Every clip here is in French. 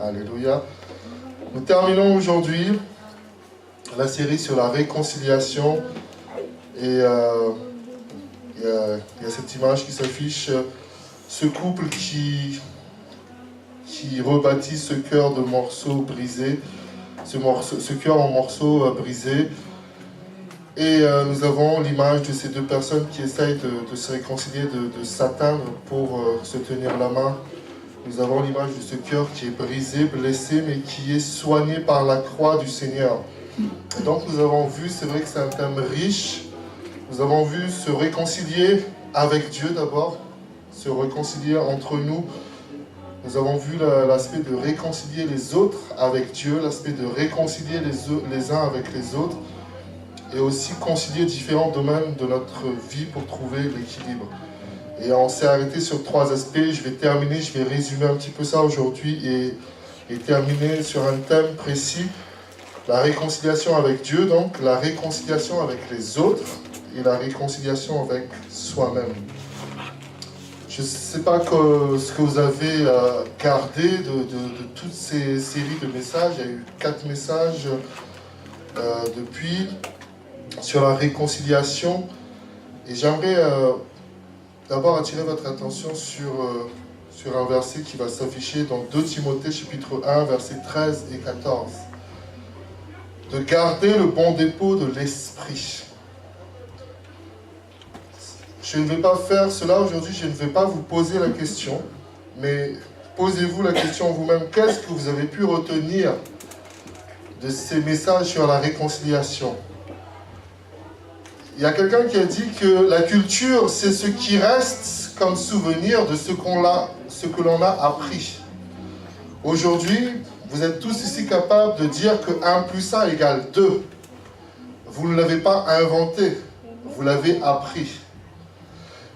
Alléluia. Nous terminons aujourd'hui la série sur la réconciliation. Et il y a cette image qui s'affiche, ce couple qui rebâtit ce cœur de morceaux brisés, ce cœur en morceaux brisés. Et nous avons l'image de ces deux personnes qui essayent de se réconcilier, de s'atteindre pour se tenir la main. Nous avons l'image de ce cœur qui est brisé, blessé, mais qui est soigné par la croix du Seigneur. Et donc nous avons vu, c'est vrai que c'est un thème riche, nous avons vu se réconcilier avec Dieu d'abord, se réconcilier entre nous. Nous avons vu l'aspect de réconcilier les autres avec Dieu, l'aspect de réconcilier les uns avec les autres, et aussi concilier différents domaines de notre vie pour trouver l'équilibre. Et on s'est arrêté sur 3 aspects. Je vais résumer un petit peu ça aujourd'hui et terminer sur un thème précis. La réconciliation avec Dieu, donc la réconciliation avec les autres et la réconciliation avec soi-même. Je ne sais pas ce que vous avez gardé de toutes ces séries de messages. Il y a eu 4 messages depuis sur la réconciliation. Et j'aimerais d'abord attirer votre attention sur un verset qui va s'afficher dans 2 Timothée chapitre 1, versets 13 et 14. De garder le bon dépôt de l'esprit. Je ne vais pas faire cela aujourd'hui, je ne vais pas vous poser la question, mais posez-vous la question vous-même, qu'est-ce que vous avez pu retenir de ces messages sur la réconciliation? Il y a quelqu'un qui a dit que la culture, c'est ce qui reste comme souvenir de ce que l'on a appris. Aujourd'hui, vous êtes tous ici capables de dire que 1 plus 1 égale 2. Vous ne l'avez pas inventé, vous l'avez appris.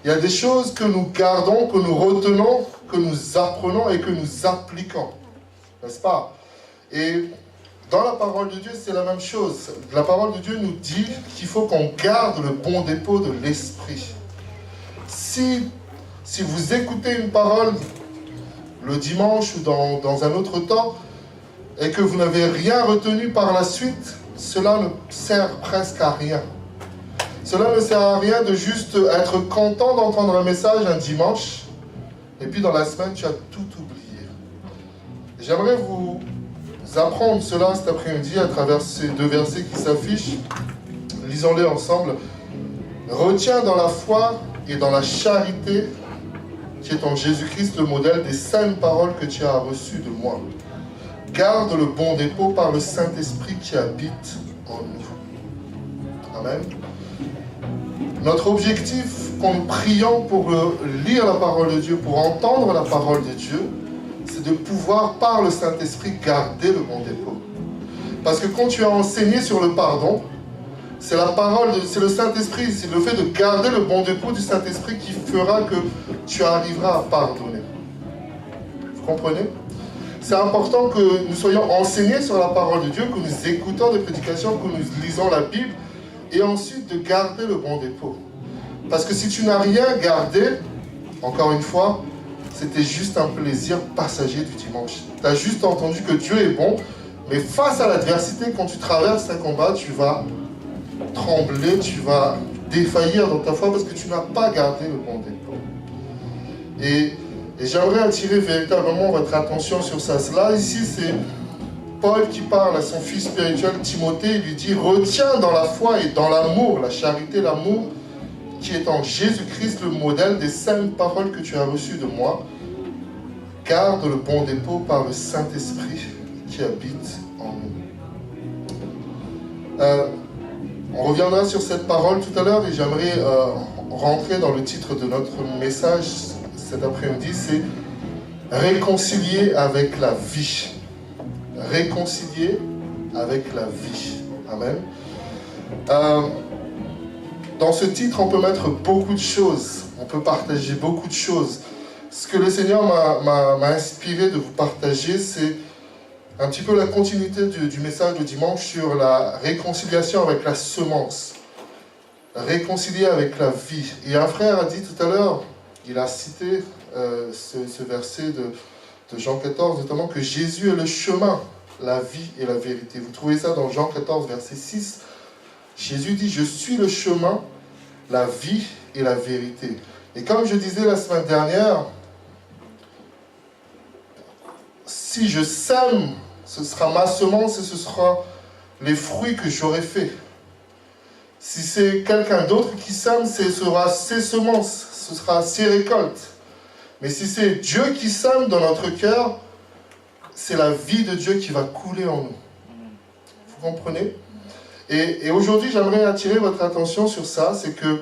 Il y a des choses que nous gardons, que nous retenons, que nous apprenons et que nous appliquons. N'est-ce pas? Et dans la parole de Dieu, c'est la même chose. La parole de Dieu nous dit qu'il faut qu'on garde le bon dépôt de l'esprit. Si vous écoutez une parole le dimanche ou dans un autre temps, et que vous n'avez rien retenu par la suite, cela ne sert presque à rien. Cela ne sert à rien de juste être content d'entendre un message un dimanche, et puis dans la semaine, tu as tout oublié. J'aimerais vous apprendre cela cet après-midi à travers ces 2 versets qui s'affichent. Lisons-les ensemble. Retiens dans la foi et dans la charité qui est en Jésus-Christ le modèle des saintes paroles que tu as reçues de moi. Garde le bon dépôt par le Saint-Esprit qui habite en nous. Amen. Notre objectif, quand nous prions pour lire la parole de Dieu, pour entendre la parole de Dieu, c'est de pouvoir, par le Saint-Esprit, garder le bon dépôt. Parce que quand tu as enseigné sur le pardon, c'est la parole, c'est le Saint-Esprit, c'est le fait de garder le bon dépôt du Saint-Esprit qui fera que tu arriveras à pardonner. Vous comprenez? C'est important que nous soyons enseignés sur la parole de Dieu, que nous écoutons des prédications, que nous lisons la Bible, et ensuite de garder le bon dépôt. Parce que si tu n'as rien gardé, encore une fois, c'était juste un plaisir passager du dimanche. Tu as juste entendu que Dieu est bon, mais face à l'adversité, quand tu traverses un combat, tu vas trembler, tu vas défaillir dans ta foi parce que tu n'as pas gardé le bon dépôt. Et j'aimerais attirer véritablement votre attention sur ça. Là, ici, c'est Paul qui parle à son fils spirituel Timothée. Il lui dit, retiens dans la foi et dans l'amour, la charité, l'amour, qui est en Jésus-Christ le modèle des saintes paroles que tu as reçues de moi. Garde le bon dépôt par le Saint-Esprit qui habite en nous. On reviendra sur cette parole tout à l'heure et j'aimerais rentrer dans le titre de notre message cet après-midi, c'est réconcilier avec la vie. Réconcilier avec la vie. Amen. Dans ce titre, on peut mettre beaucoup de choses. On peut partager beaucoup de choses. Ce que le Seigneur m'a inspiré de vous partager, c'est un petit peu la continuité du message de dimanche sur la réconciliation avec la semence. Réconcilier avec la vie. Et un frère a dit tout à l'heure, il a cité ce verset de Jean 14, notamment que Jésus est le chemin, la vie et la vérité. Vous trouvez ça dans Jean 14, verset 6. Jésus dit, je suis le chemin, la vie et la vérité. Et comme je disais la semaine dernière, si je sème, ce sera ma semence et ce sera les fruits que j'aurai fait. Si c'est quelqu'un d'autre qui sème, ce sera ses semences, ce sera ses récoltes. Mais si c'est Dieu qui sème dans notre cœur, c'est la vie de Dieu qui va couler en nous. Vous comprenez? Et aujourd'hui, j'aimerais attirer votre attention sur ça, c'est que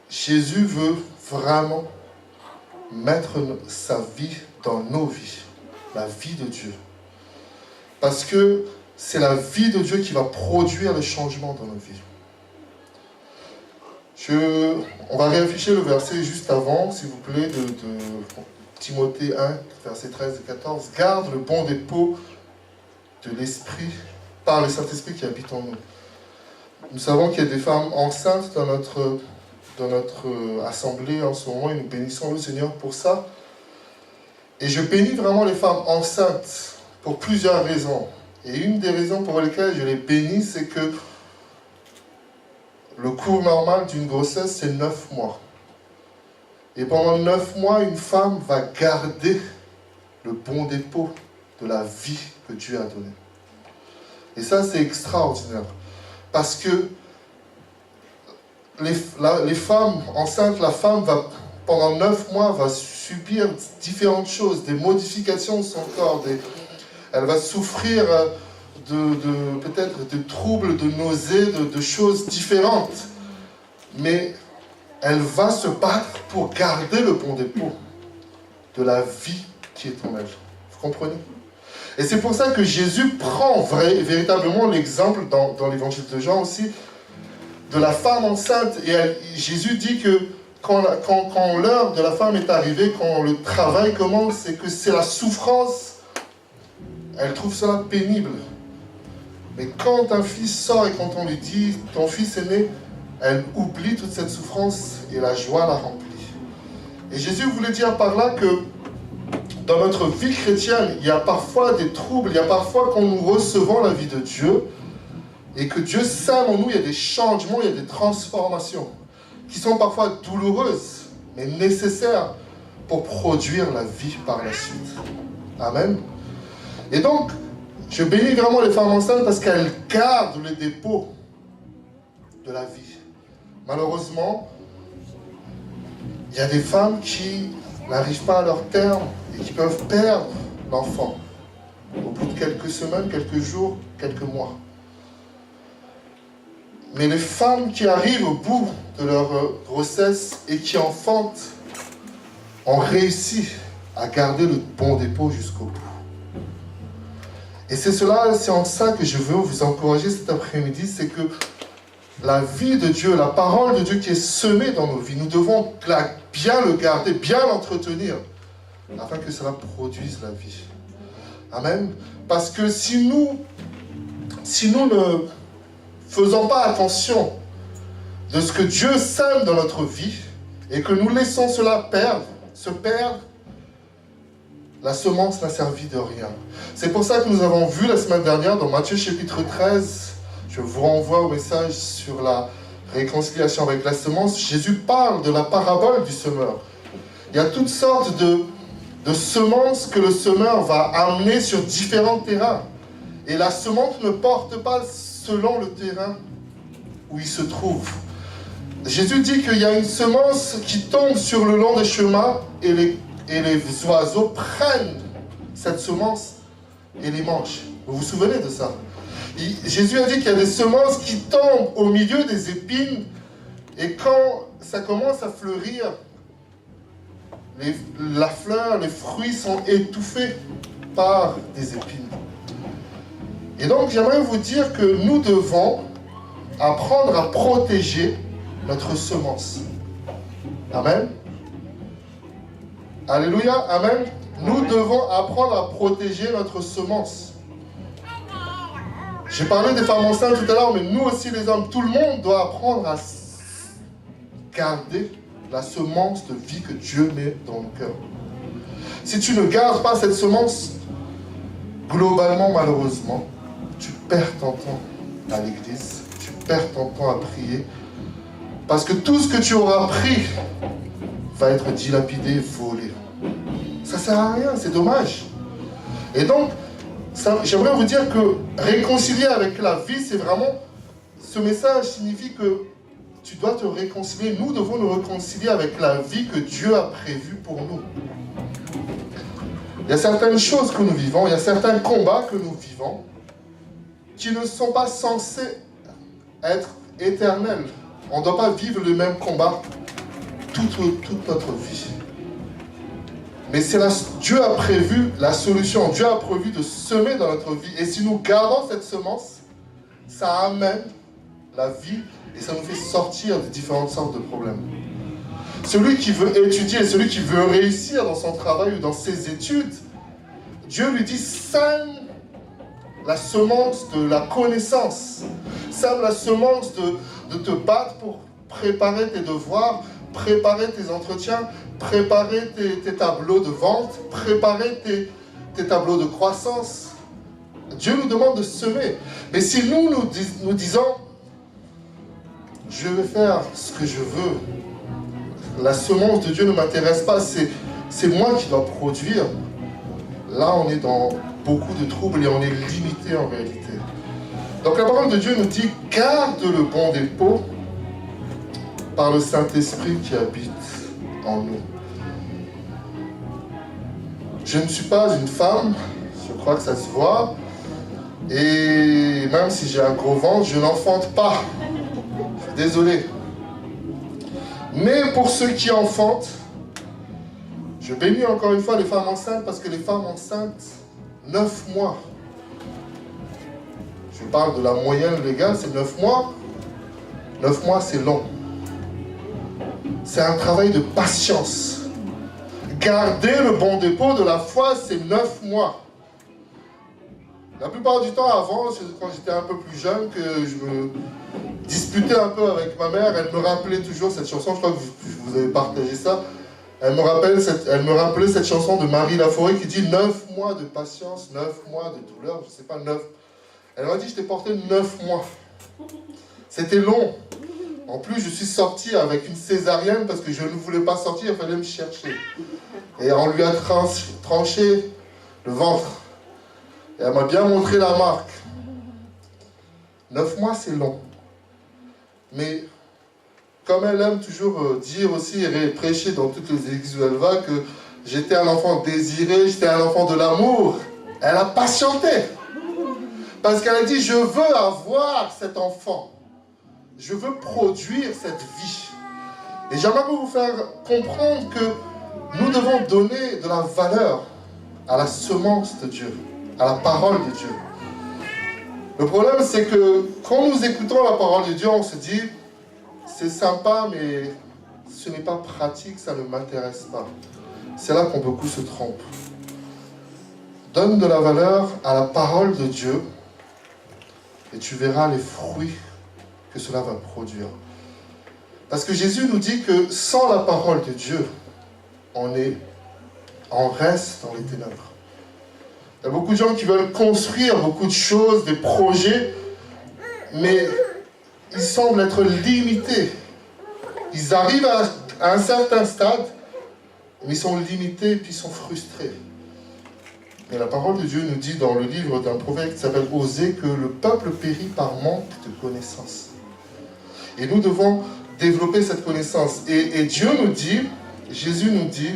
Jésus veut vraiment mettre sa vie dans nos vies, la vie de Dieu. Parce que c'est la vie de Dieu qui va produire le changement dans nos vies. On va réafficher le verset juste avant, s'il vous plaît, de Timothée 1, versets 13 et 14. Garde le bon dépôt de l'Esprit par le Saint-Esprit qui habite en nous. Nous savons qu'il y a des femmes enceintes dans notre assemblée en ce moment et nous bénissons le Seigneur pour ça. Et je bénis vraiment les femmes enceintes pour plusieurs raisons. Et une des raisons pour lesquelles je les bénis, c'est que le cours normal d'une grossesse, c'est 9 mois. Et pendant 9 mois, une femme va garder le bon dépôt de la vie que Dieu a donnée. Et ça, c'est extraordinaire. Parce que les femmes enceintes, la femme va, pendant 9 mois, va subir différentes choses, des modifications de son corps. Elle va souffrir peut-être de troubles, de nausées, de choses différentes. Mais elle va se battre pour garder le bon dépôt de la vie qui est en elle. Vous comprenez? Et c'est pour ça que Jésus prend véritablement l'exemple dans l'évangile de Jean aussi, de la femme enceinte. Et Jésus dit que quand l'heure de la femme est arrivée, quand le travail commence, c'est que c'est la souffrance. Elle trouve cela pénible. Mais quand un fils sort et quand on lui dit « ton fils est né », elle oublie toute cette souffrance et la joie la remplit. Et Jésus voulait dire par là que dans notre vie chrétienne, il y a parfois des troubles, il y a parfois quand nous recevons la vie de Dieu et que Dieu sème en nous, il y a des changements, il y a des transformations qui sont parfois douloureuses, mais nécessaires pour produire la vie par la suite. Amen. Et donc, je bénis vraiment les femmes enceintes parce qu'elles gardent le dépôt de la vie. Malheureusement, il y a des femmes qui n'arrivent pas à leur terme et qui peuvent perdre l'enfant au bout de quelques semaines, quelques jours, quelques mois. Mais les femmes qui arrivent au bout de leur grossesse et qui enfantent ont réussi à garder le bon dépôt jusqu'au bout. Et c'est en ça que je veux vous encourager cet après-midi, c'est que la vie de Dieu, la parole de Dieu qui est semée dans nos vies, nous devons bien le garder, bien l'entretenir, afin que cela produise la vie. Amen. Parce que si nous ne faisons pas attention de ce que Dieu sème dans notre vie, et que nous laissons cela se perdre, la semence n'a servi de rien. C'est pour ça que nous avons vu la semaine dernière dans Matthieu chapitre 13, je vous renvoie au message sur la réconciliation avec la semence, Jésus parle de la parabole du semeur. Il y a toutes sortes de semences que le semeur va amener sur différents terrains. Et la semence ne porte pas selon le terrain où il se trouve. Jésus dit qu'il y a une semence qui tombe sur le long des chemins et les oiseaux prennent cette semence et les mangent. Vous vous souvenez de ça? Jésus a dit qu'il y a des semences qui tombent au milieu des épines et quand ça commence à fleurir, la fleur, les fruits sont étouffés par des épines. Et donc j'aimerais vous dire que nous devons apprendre à protéger notre semence. Amen. Alléluia, amen. Nous devons apprendre à protéger notre semence. J'ai parlé des femmes enceintes tout à l'heure, mais nous aussi les hommes, tout le monde doit apprendre à garder la semence de vie que Dieu met dans le cœur. si tu ne gardes pas cette semence, globalement, malheureusement, tu perds ton temps à l'église, tu perds ton temps à prier, parce que tout ce que tu auras pris va être dilapidé, volé. Ça ne sert à rien, c'est dommage. Et donc, j'aimerais vous dire que réconcilier avec la vie, c'est vraiment... Ce message signifie que tu dois te réconcilier. Nous devons nous réconcilier avec la vie que Dieu a prévue pour nous. Il y a certaines choses que nous vivons, il y a certains combats que nous vivons qui ne sont pas censés être éternels. On ne doit pas vivre le même combat toute notre vie. Mais Dieu a prévu la solution. Dieu a prévu de semer dans notre vie. Et si nous gardons cette semence, ça amène la vie et ça nous fait sortir de différentes sortes de problèmes. Celui qui veut étudier, celui qui veut réussir dans son travail ou dans ses études, Dieu lui dit, sème la semence de la connaissance. Sème la semence de te battre pour préparer tes devoirs, préparer tes entretiens, préparer tes tableaux de vente, préparer tes tableaux de croissance. Dieu nous demande de semer. Mais si nous disons, je vais faire ce que je veux, la semence de Dieu ne m'intéresse pas, c'est moi qui dois produire, là on est dans beaucoup de troubles et on est limité en réalité. Donc la parole de Dieu nous dit, garde le bon dépôt par le Saint-Esprit qui habite en nous. Je ne suis pas une femme, je crois que ça se voit, et même si j'ai un gros ventre, je n'enfante pas. Je suis désolé. Mais pour ceux qui enfantent, je bénis encore une fois les femmes enceintes, parce que les femmes enceintes, 9 mois, je parle de la moyenne légale, c'est 9 mois. 9 mois, c'est long. C'est un travail de patience. Garder le bon dépôt de la foi, c'est 9 mois. La plupart du temps, avant, quand j'étais un peu plus jeune, que je me disputais un peu avec ma mère, elle me rappelait toujours cette chanson, je crois que vous avez partagé ça, elle me rappelait cette chanson de Marie Laforêt qui dit 9 mois de patience, 9 mois de douleur, je ne sais pas, 9. Elle m'a dit, je t'ai porté 9 mois. C'était long. En plus, je suis sorti avec une césarienne parce que je ne voulais pas sortir, il fallait me chercher. Et on lui a tranché le ventre. Et elle m'a bien montré la marque. 9 mois, c'est long. Mais comme elle aime toujours dire aussi et prêcher dans toutes les églises où elle va que j'étais un enfant désiré, j'étais un enfant de l'amour, elle a patienté. Parce qu'elle a dit, je veux avoir cet enfant. Je veux produire cette vie. Et j'aimerais vous faire comprendre que nous devons donner de la valeur à la semence de Dieu, à la parole de Dieu. Le problème, c'est que quand nous écoutons la parole de Dieu, on se dit, c'est sympa, mais ce n'est pas pratique, ça ne m'intéresse pas. C'est là qu'on beaucoup se trompe. Donne de la valeur à la parole de Dieu et tu verras les fruits que cela va produire. Parce que Jésus nous dit que sans la parole de Dieu, on reste dans les ténèbres. Il y a beaucoup de gens qui veulent construire beaucoup de choses, des projets, mais ils semblent être limités. Ils arrivent à un certain stade, mais ils sont limités et puis ils sont frustrés. Mais la parole de Dieu nous dit dans le livre d'un prophète qui s'appelle Osée que le peuple périt par manque de connaissance. Et nous devons développer cette connaissance. Et Dieu nous dit, Jésus nous dit,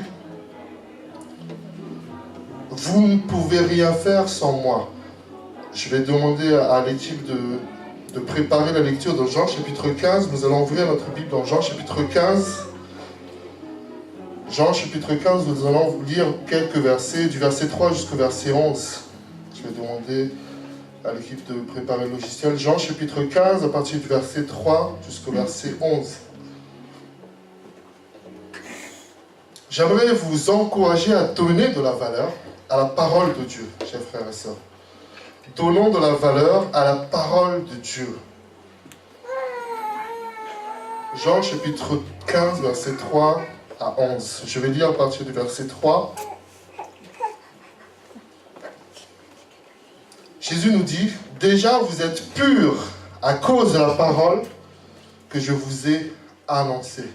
vous ne pouvez rien faire sans moi. Je vais demander à l'équipe de préparer la lecture dans Jean chapitre 15. Nous allons ouvrir notre Bible dans Jean chapitre 15. Jean chapitre 15, nous allons lire quelques versets, du verset 3 jusqu'au verset 11. Je vais demander à l'équipe de préparer le logiciel. Jean chapitre 15, à partir du verset 3 jusqu'au verset 11. J'aimerais vous encourager à donner de la valeur à la parole de Dieu, chers frères et sœurs. Donnons de la valeur à la parole de Dieu. Jean chapitre 15, verset 3 à 11. Je vais lire à partir du verset 3. Jésus nous dit, déjà vous êtes purs à cause de la parole que je vous ai annoncée.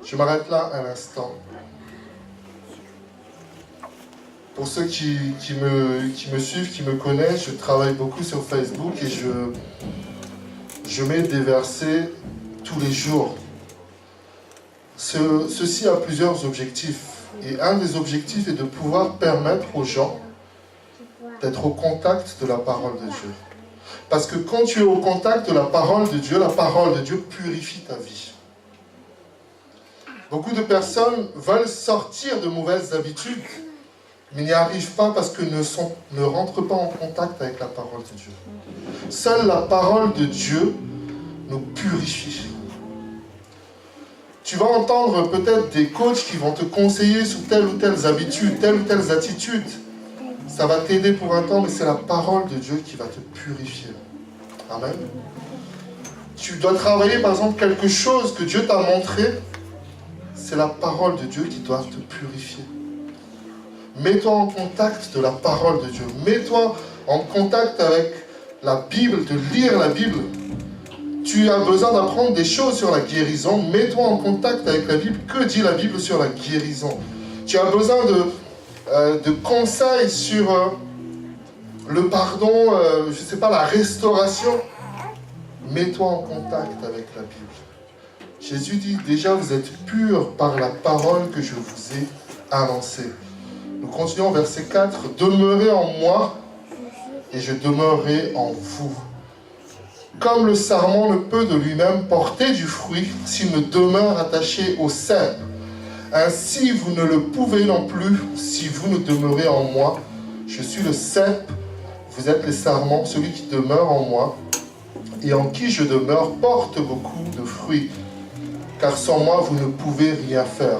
Je m'arrête là un instant. Pour ceux qui me suivent, qui me connaissent, je travaille beaucoup sur Facebook et je mets des versets tous les jours. Ceci a plusieurs objectifs. Et un des objectifs est de pouvoir permettre aux gens d'être au contact de la parole de Dieu. Parce que quand tu es au contact de la parole de Dieu purifie ta vie. Beaucoup de personnes veulent sortir de mauvaises habitudes, mais n'y arrivent pas parce que ne rentrent pas en contact avec la parole de Dieu. Seule la parole de Dieu nous purifie. Tu vas entendre peut-être des coachs qui vont te conseiller sur telle ou telle habitude, telle ou telle attitude. Ça va t'aider pour un temps, mais c'est la parole de Dieu qui va te purifier. Amen. Tu dois travailler par exemple quelque chose que Dieu t'a montré. C'est la parole de Dieu qui doit te purifier. Mets-toi en contact de la parole de Dieu. Mets-toi en contact avec la Bible, de lire la Bible. Tu as besoin d'apprendre des choses sur la guérison. Mets-toi en contact avec la Bible. Que dit la Bible sur la guérison? Tu as besoin de conseils sur le pardon, je ne sais pas, la restauration. Mets-toi en contact avec la Bible. Jésus dit, déjà vous êtes purs par la parole que je vous ai annoncée. Nous continuons verset 4. Demeurez en moi et je demeurerai en vous. Comme le sarment ne peut de lui-même porter du fruit s'il ne demeure attaché au cep, ainsi vous ne le pouvez non plus si vous ne demeurez en moi. Je suis le cep, vous êtes les sarments, celui qui demeure en moi et en qui je demeure porte beaucoup de fruits, car sans moi vous ne pouvez rien faire.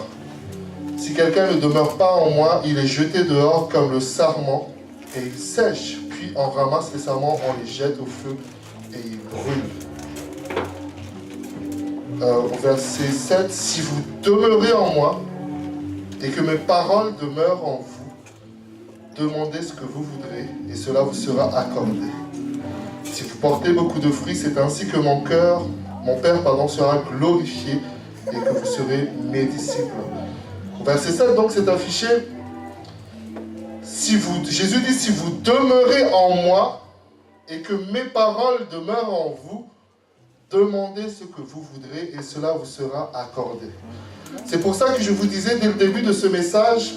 Si quelqu'un ne demeure pas en moi, il est jeté dehors comme le sarment et il sèche, puis on ramasse les sarments, on les jette au feu et ils brûlent. Au verset 7, si vous demeurez en moi et que mes paroles demeurent en vous, demandez ce que vous voudrez et cela vous sera accordé. Si vous portez beaucoup de fruits, c'est ainsi que mon Père sera glorifié et que vous serez mes disciples. Au verset 7, donc, c'est affiché. Jésus dit, si vous demeurez en moi et que mes paroles demeurent en vous, demandez ce que vous voudrez et cela vous sera accordé. C'est pour ça que je vous disais dès le début de ce message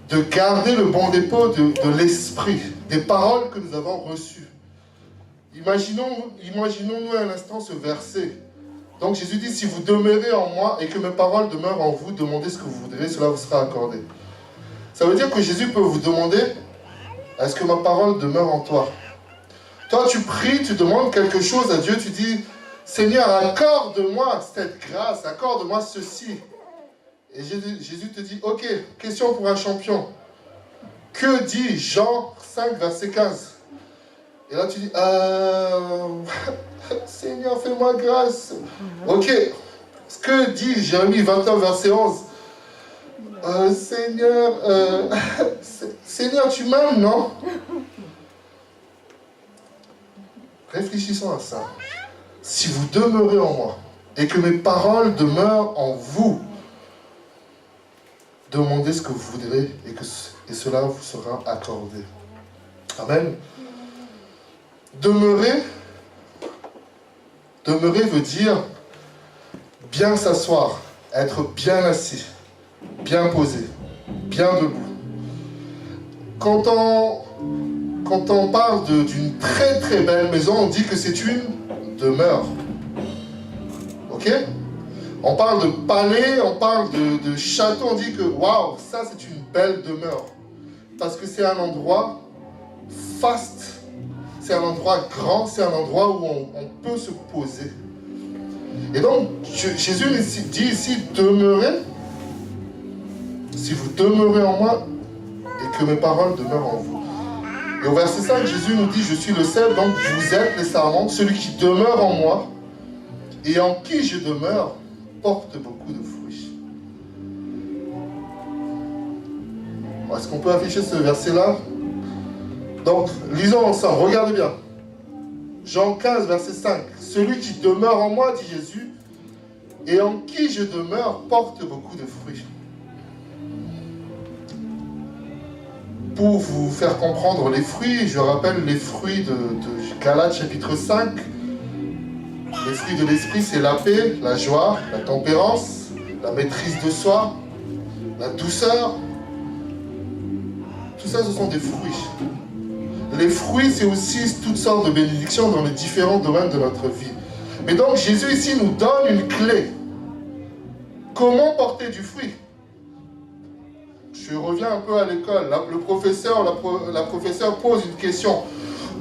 de garder le bon dépôt de l'esprit, des paroles que nous avons reçues. Imaginons-nous un instant ce verset. Donc Jésus dit, si vous demeurez en moi et que mes paroles demeurent en vous, demandez ce que vous voudrez, cela vous sera accordé. Ça veut dire que Jésus peut vous demander, est-ce que ma parole demeure en toi? Toi, tu pries, tu demandes quelque chose à Dieu, tu dis, Seigneur, accorde-moi cette grâce, accorde-moi ceci. Et Jésus te dit, ok, question pour un champion. Que dit Jean 5, verset 15? Et là, tu dis, Seigneur, fais-moi grâce. Ok, ce que dit Jérémie 21, verset 11? Seigneur, Seigneur, tu m'aimes, non? Réfléchissons à ça. Si vous demeurez en moi et que mes paroles demeurent en vous, demandez ce que vous voudrez et cela vous sera accordé. Amen. Demeurer veut dire bien s'asseoir, être bien assis, bien posé, bien debout. Quand on parle d'une très très belle maison, on dit que c'est une demeure. Ok? On parle de palais, on parle de château, on dit que waouh, ça c'est une belle demeure. Parce que c'est un endroit vaste, c'est un endroit grand, c'est un endroit où on peut se poser. Et donc, Jésus dit ici, demeurez, si vous demeurez en moi et que mes paroles demeurent en vous. Et au verset 5, Jésus nous dit, je suis le cep, donc vous êtes les sarments, celui qui demeure en moi et en qui je demeure porte beaucoup de fruits. Est-ce qu'on peut afficher ce verset-là? Donc, lisons ensemble, regardez bien. Jean 15, verset 5. Celui qui demeure en moi, dit Jésus, et en qui je demeure, porte beaucoup de fruits. Pour vous faire comprendre les fruits, je rappelle les fruits de Galates chapitre 5. Les fruits de l'esprit, c'est la paix, la joie, la tempérance, la maîtrise de soi, la douceur. Tout ça, ce sont des fruits. Les fruits, c'est aussi toutes sortes de bénédictions dans les différents domaines de notre vie. Mais donc, Jésus ici nous donne une clé. Comment porter du fruit? Je reviens un peu à l'école. Le professeur, la professeure pose une question.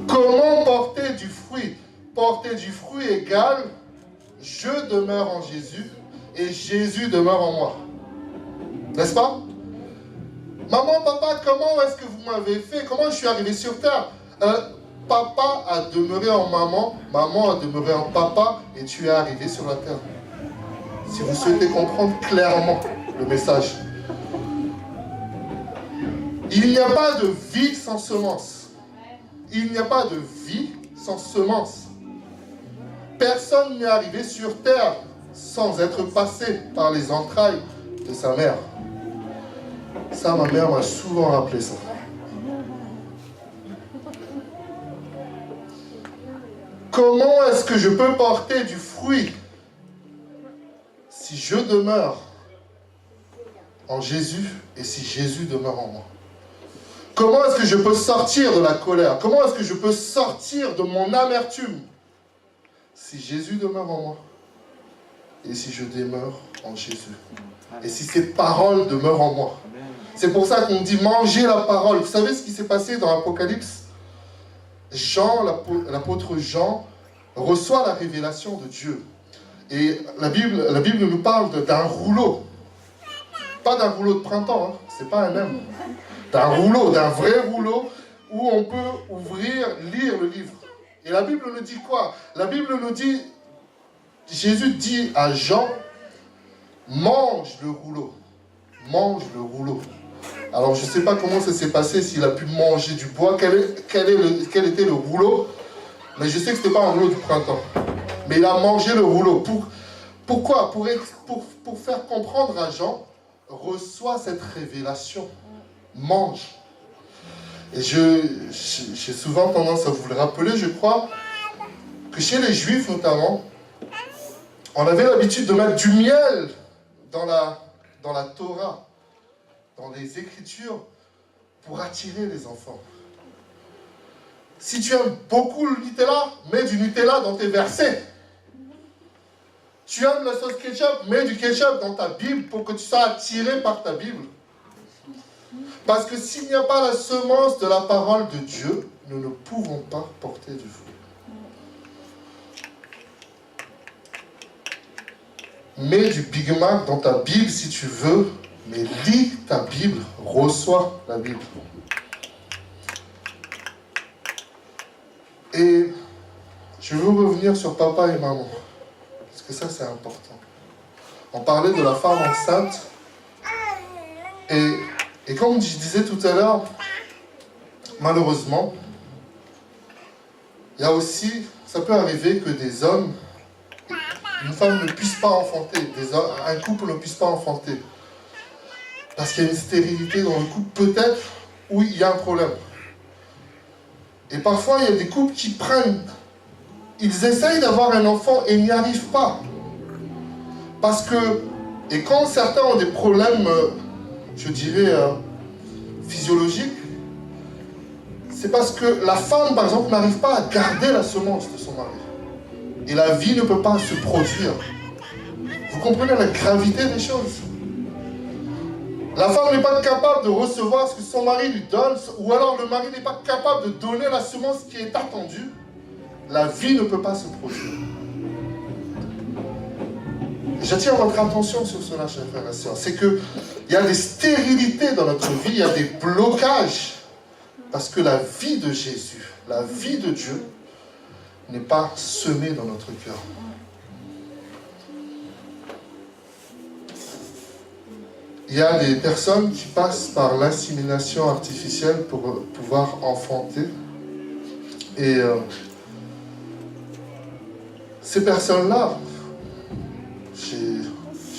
Comment porter du fruit? Porter du fruit égale je demeure en Jésus et Jésus demeure en moi. N'est-ce pas? Maman, papa, comment est-ce que vous m'avez fait? Comment je suis arrivé sur terre? Papa a demeuré en maman, maman a demeuré en papa, et tu es arrivé sur la terre. Si vous souhaitez comprendre clairement le message. Il n'y a pas de vie sans semence. Il n'y a pas de vie sans semence. Personne n'est arrivé sur terre sans être passé par les entrailles de sa mère. Ça, ma mère m'a souvent rappelé ça. Comment est-ce que je peux porter du fruit si je demeure en Jésus et si Jésus demeure en moi? Comment est-ce que je peux sortir de la colère? Comment est-ce que je peux sortir de mon amertume si Jésus demeure en moi et si je demeure en Jésus? Et si ses paroles demeurent en moi? C'est pour ça qu'on dit manger la parole. Vous savez ce qui s'est passé dans l'Apocalypse? Jean, l'apôtre Jean, reçoit la révélation de Dieu. Et la Bible nous parle d'un rouleau. Pas d'un rouleau de printemps, hein. C'est pas un M. D'un rouleau, d'un vrai rouleau, où on peut ouvrir, lire le livre. Et la Bible nous dit quoi? La Bible nous dit, Jésus dit à Jean, mange le rouleau. Mange le rouleau. Alors, je ne sais pas comment ça s'est passé, s'il a pu manger du bois, quel était le rouleau. Mais je sais que ce n'était pas un rouleau du printemps. Mais il a mangé le rouleau. Pourquoi? Pour faire comprendre à Jean, reçois cette révélation. Mange. Et j'ai souvent tendance à vous le rappeler, je crois, que chez les Juifs notamment, on avait l'habitude de mettre du miel dans la Torah, dans les Écritures, pour attirer les enfants. Si tu aimes beaucoup le Nutella, mets du Nutella dans tes versets. Tu aimes la sauce ketchup, mets du ketchup dans ta Bible pour que tu sois attiré par ta Bible. Parce que s'il n'y a pas la semence de la parole de Dieu, nous ne pouvons pas porter du fruit. Mets du Big Mac dans ta Bible si tu veux, mais lis ta Bible, reçois la Bible. Et je veux revenir sur papa et maman, parce que ça c'est important. On parlait de la femme enceinte, et comme je disais tout à l'heure, malheureusement, il y a aussi, ça peut arriver que des hommes, une femme ne puisse pas enfanter, un couple ne puisse pas enfanter. Parce qu'il y a une stérilité dans le couple, peut-être, où il y a un problème. Et parfois, il y a des couples qui ils essayent d'avoir un enfant et n'y arrivent pas. Parce que, et quand certains ont des problèmes, je dirais, physiologiques, c'est parce que la femme, par exemple, n'arrive pas à garder la semence de son mari. Et la vie ne peut pas se produire. Vous comprenez la gravité des choses? La femme n'est pas capable de recevoir ce que son mari lui donne, ou alors le mari n'est pas capable de donner la semence qui est attendue. La vie ne peut pas se produire. J'attire votre attention sur cela, chers frères et sœurs. C'est qu'il y a des stérilités dans notre vie, il y a des blocages. Parce que la vie de Jésus, la vie de Dieu, n'est pas semée dans notre cœur. Il y a des personnes qui passent par l'insémination artificielle pour pouvoir enfanter. Et ces personnes-là, j'ai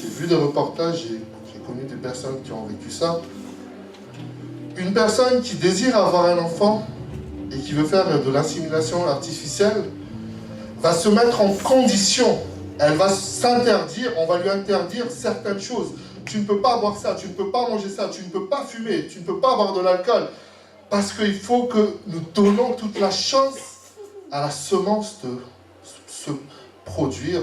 vu des reportages, j'ai connu des personnes qui ont vécu ça. Une personne qui désire avoir un enfant et qui veut faire de l'insémination artificielle va se mettre en condition. Elle va s'interdire, on va lui interdire certaines choses. Tu ne peux pas boire ça, tu ne peux pas manger ça, tu ne peux pas fumer, tu ne peux pas boire de l'alcool. Parce qu'il faut que nous donnons toute la chance à la semence de se produire,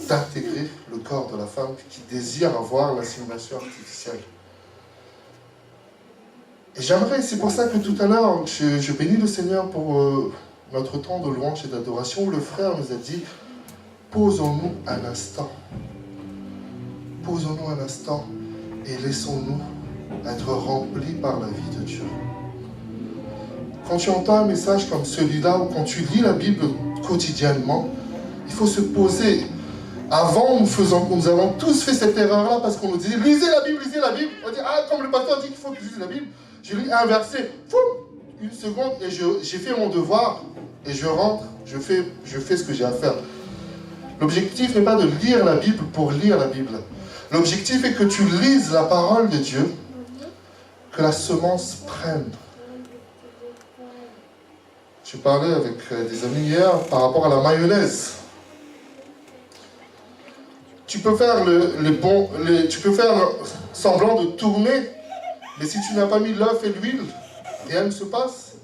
d'intégrer le corps de la femme qui désire avoir l'insémination artificielle. Et j'aimerais, c'est pour ça que tout à l'heure, je bénis le Seigneur pour notre temps de louange et d'adoration, où le frère nous a dit, posons-nous un instant. Posons-nous un instant et laissons-nous être remplis par la vie de Dieu. Quand tu entends un message comme celui-là, ou quand tu lis la Bible quotidiennement, il faut se poser. Avant, nous avons tous fait cette erreur-là parce qu'on nous disait, lisez la Bible, lisez la Bible. On dit, ah, comme le pasteur dit qu'il faut que je lise la Bible, je lis un verset, une seconde, et j'ai fait mon devoir, et je rentre, je fais ce que j'ai à faire. L'objectif n'est pas de lire la Bible pour lire la Bible. L'objectif est que tu lises la parole de Dieu, que la semence prenne. Je parlais avec des amis hier par rapport à la mayonnaise. Tu peux faire tu peux faire semblant de tourner, mais si tu n'as pas mis l'œuf et l'huile, rien ne se passe.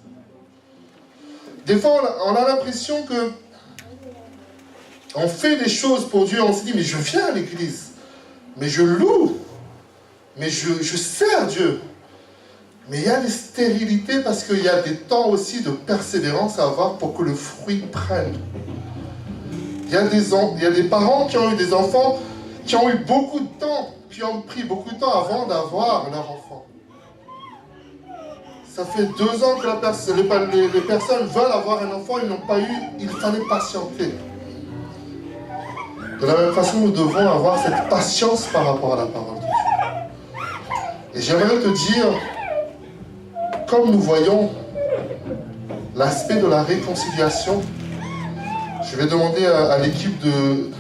Des fois, on a l'impression que on fait des choses pour Dieu, on se dit, mais je viens à l'église, mais je loue, mais je sers Dieu. Mais il y a des stérilités parce qu'il y a des temps aussi de persévérance à avoir pour que le fruit prenne. Il y a des parents qui ont eu des enfants, qui ont eu beaucoup de temps, qui ont pris beaucoup de temps avant d'avoir leur enfant. Ça fait 2 ans que les personnes veulent avoir un enfant, ils n'ont pas eu, il fallait patienter. De la même façon, nous devons avoir cette patience par rapport à la parole de Dieu. Et j'aimerais te dire, comme nous voyons l'aspect de la réconciliation, je vais demander à l'équipe de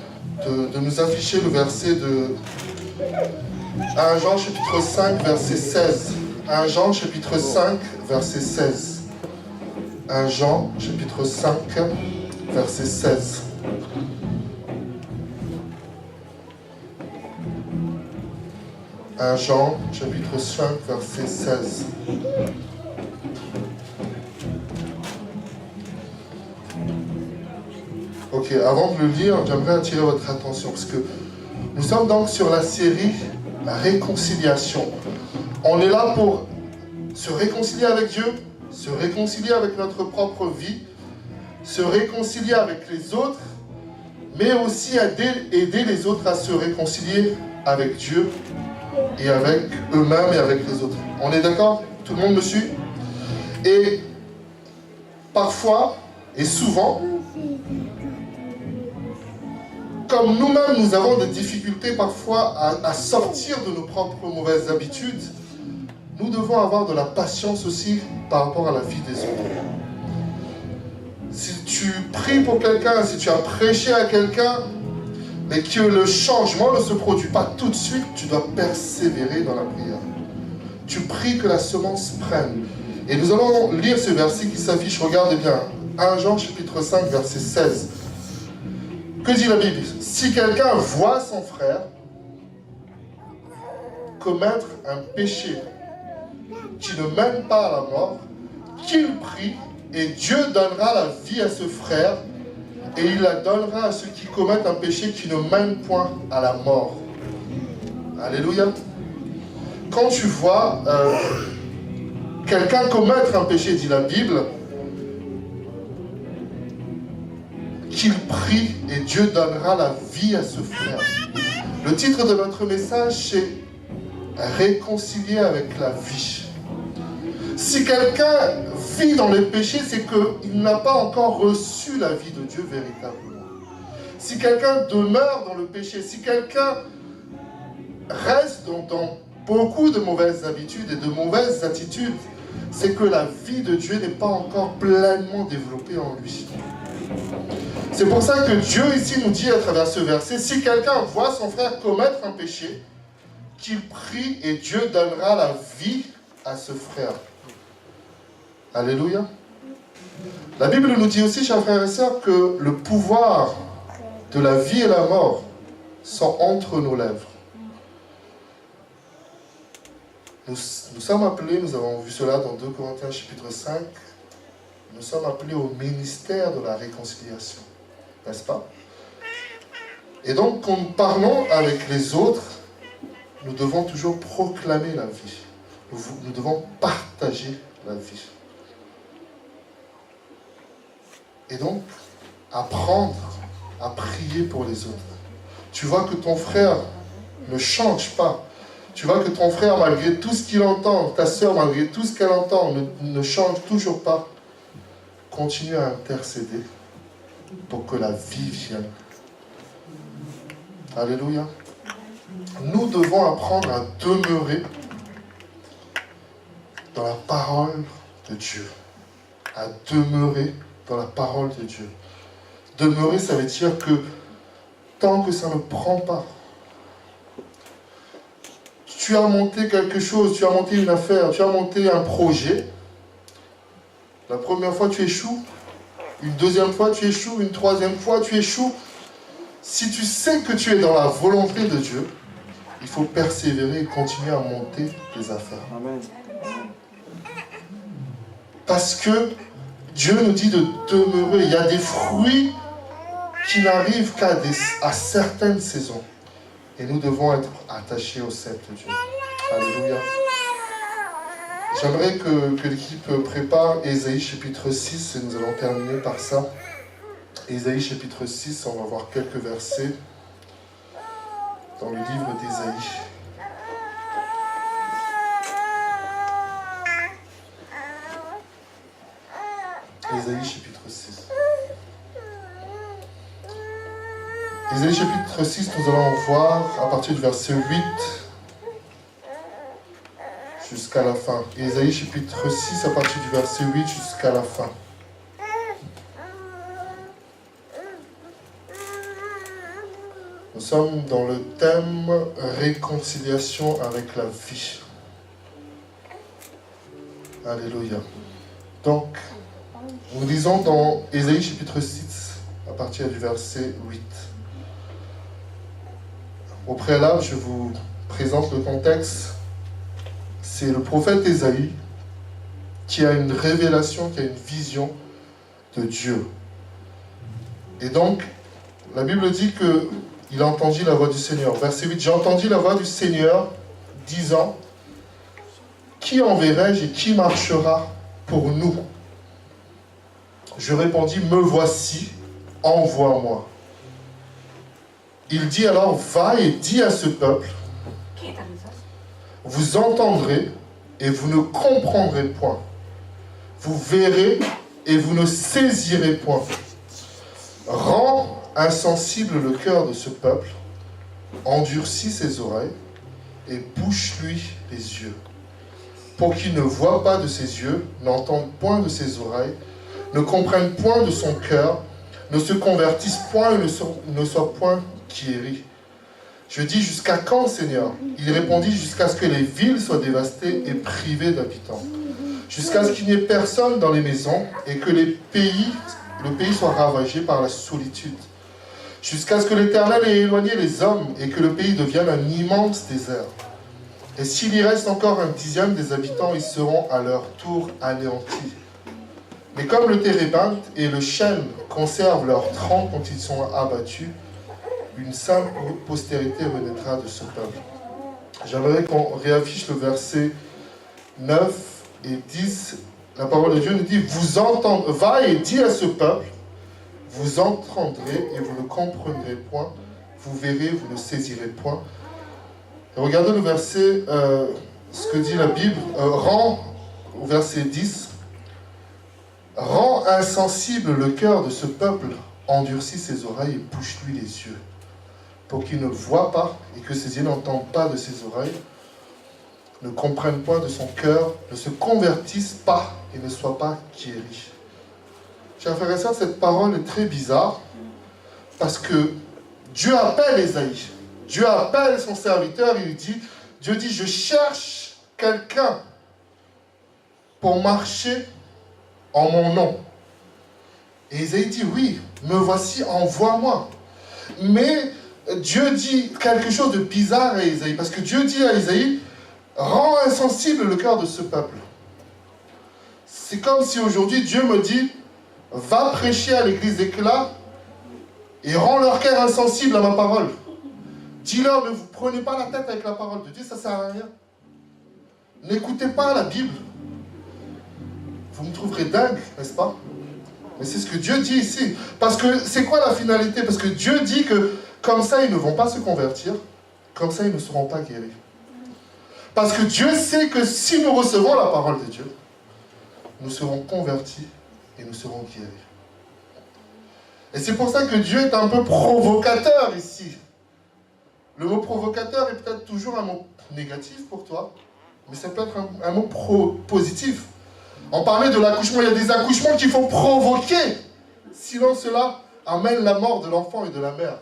nous afficher le verset de 1 Jean chapitre 5 verset 16. 1 Jean chapitre 5 verset 16. 1 Jean chapitre 5 verset 16. « 1 Jean, chapitre 5, verset 16. Ok, avant de le lire, j'aimerais attirer votre attention, parce que nous sommes donc sur la série Réconciliation. On est là pour se réconcilier avec Dieu, se réconcilier avec notre propre vie, se réconcilier avec les autres, mais aussi aider les autres à se réconcilier avec Dieu et avec eux-mêmes et avec les autres. On est d'accord? Tout le monde me suit? Et parfois, et souvent, comme nous-mêmes, nous avons des difficultés parfois à sortir de nos propres mauvaises habitudes, nous devons avoir de la patience aussi par rapport à la vie des autres. Si tu pries pour quelqu'un, si tu as prêché à quelqu'un, mais que le changement ne se produit pas tout de suite, tu dois persévérer dans la prière. Tu pries que la semence prenne. Et nous allons lire ce verset qui s'affiche, regardez bien, 1 Jean chapitre 5 verset 16. Que dit la Bible? Si quelqu'un voit son frère commettre un péché qui ne mène pas à la mort, qu'il prie et Dieu donnera la vie à ce frère et il la donnera à ceux qui commettent un péché qui ne mène point à la mort. Alléluia. Quand tu vois quelqu'un commettre un péché, dit la Bible, qu'il prie et Dieu donnera la vie à ce frère. Le titre de notre message, c'est réconcilier avec la vie. Si quelqu'un vit dans le péché, c'est qu'il n'a pas encore reçu la vie de Dieu véritablement. Si quelqu'un demeure dans le péché, si quelqu'un reste beaucoup de mauvaises habitudes et de mauvaises attitudes, c'est que la vie de Dieu n'est pas encore pleinement développée en lui. C'est pour ça que Dieu ici nous dit à travers ce verset, si quelqu'un voit son frère commettre un péché, qu'il prie et Dieu donnera la vie à ce frère. Alléluia. La Bible nous dit aussi, chers frères et sœurs, que le pouvoir de la vie et la mort sont entre nos lèvres. Nous sommes appelés, nous avons vu cela dans 2 Corinthiens chapitre 5, nous sommes appelés au ministère de la réconciliation, n'est-ce pas? Et donc, quand nous parlons avec les autres, nous devons toujours proclamer la vie. Nous devons partager la vie. Et donc, apprendre à prier pour les autres. Tu vois que ton frère ne change pas. Tu vois que ton frère, malgré tout ce qu'il entend, ta sœur, malgré tout ce qu'elle entend, ne change toujours pas. Continue à intercéder pour que la vie vienne. Alléluia. Nous devons apprendre à demeurer dans la parole de Dieu. À demeurer dans la parole de Dieu. Demeurer, ça veut dire que tant que ça ne prend pas, tu as monté quelque chose, tu as monté une affaire, tu as monté un projet. La première fois, tu échoues. Une deuxième fois, tu échoues. Une troisième fois, tu échoues. Si tu sais que tu es dans la volonté de Dieu, il faut persévérer et continuer à monter tes affaires. Amen. Parce que Dieu nous dit de demeurer. Il y a des fruits qui n'arrivent qu'à certaines saisons. Et nous devons être attachés au sceptre de Dieu. Alléluia. J'aimerais que l'équipe prépare Ésaïe chapitre 6 et nous allons terminer par ça. Ésaïe chapitre 6, on va voir quelques versets dans le livre d'Ésaïe. Ésaïe chapitre 6. Ésaïe chapitre 6, nous allons voir à partir du verset 8 jusqu'à la fin. Ésaïe chapitre 6 à partir du verset 8 jusqu'à la fin. Nous sommes dans le thème réconciliation avec la vie. Alléluia. Donc, nous lisons dans Ésaïe chapitre 6 à partir du verset 8. Au préalable, je vous présente le contexte. C'est le prophète Ésaïe qui a une révélation, qui a une vision de Dieu. Et donc, la Bible dit qu'il a entendu la voix du Seigneur. Verset 8, j'ai entendu la voix du Seigneur disant, qui enverrai-je et qui marchera pour nous? Je répondis, me voici, envoie-moi. Il dit alors, va et dis à ce peuple, vous entendrez et vous ne comprendrez point. Vous verrez et vous ne saisirez point. Rends insensible le cœur de ce peuple, endurcis ses oreilles et bouche-lui les yeux, pour qu'il ne voie pas de ses yeux, n'entende point de ses oreilles, ne comprenne point de son cœur, ne se convertisse point et ne soit point guéri. Je dis, jusqu'à quand, Seigneur? Il répondit, jusqu'à ce que les villes soient dévastées et privées d'habitants, jusqu'à ce qu'il n'y ait personne dans les maisons et que le pays soit ravagé par la solitude, jusqu'à ce que l'Éternel ait éloigné les hommes et que le pays devienne un immense désert. Et s'il y reste encore un dixième des habitants, ils seront à leur tour anéantis. Mais comme le térébinthe et le chêne conservent leur tronc quand ils sont abattus, une simple postérité renaîtra de ce peuple. J'aimerais qu'on réaffiche le verset 9 et 10. La parole de Dieu nous dit, va et dis à ce peuple, vous entendrez et vous ne comprendrez point, vous verrez, vous ne saisirez point. Et regardez le verset, ce que dit la Bible, au verset 10, rends insensible le cœur de ce peuple, endurcis ses oreilles et bouche-lui les yeux, pour qu'il ne voie pas et que ses yeux n'entendent pas de ses oreilles, ne comprennent point de son cœur, ne se convertissent pas et ne soient pas guéris. Chers frères et sœurs, cette parole est très bizarre parce que Dieu appelle Ésaïe. Dieu appelle son serviteur et lui dit, Dieu dit, je cherche quelqu'un pour marcher en mon nom. Et Ésaïe dit, oui, me voici, envoie-moi. Mais Dieu dit quelque chose de bizarre à Ésaïe, parce que Dieu dit à Ésaïe, rends insensible le cœur de ce peuple. C'est comme si aujourd'hui Dieu me dit, va prêcher à l'église d'Éclat et rends leur cœur insensible à ma parole. Dis-leur, ne vous prenez pas la tête avec la parole de Dieu, ça ne sert à rien. N'écoutez pas la Bible. Vous me trouverez dingue, n'est-ce pas? Mais c'est ce que Dieu dit ici. Parce que c'est quoi la finalité? Parce que Dieu dit que comme ça, ils ne vont pas se convertir. Comme ça, ils ne seront pas guéris. Parce que Dieu sait que si nous recevons la parole de Dieu, nous serons convertis et nous serons guéris. Et c'est pour ça que Dieu est un peu provocateur ici. Le mot provocateur est peut-être toujours un mot négatif pour toi, mais ça peut être un mot positif. On parlait de l'accouchement, il y a des accouchements qu'il faut provoquer. Sinon cela amène la mort de l'enfant et de la mère.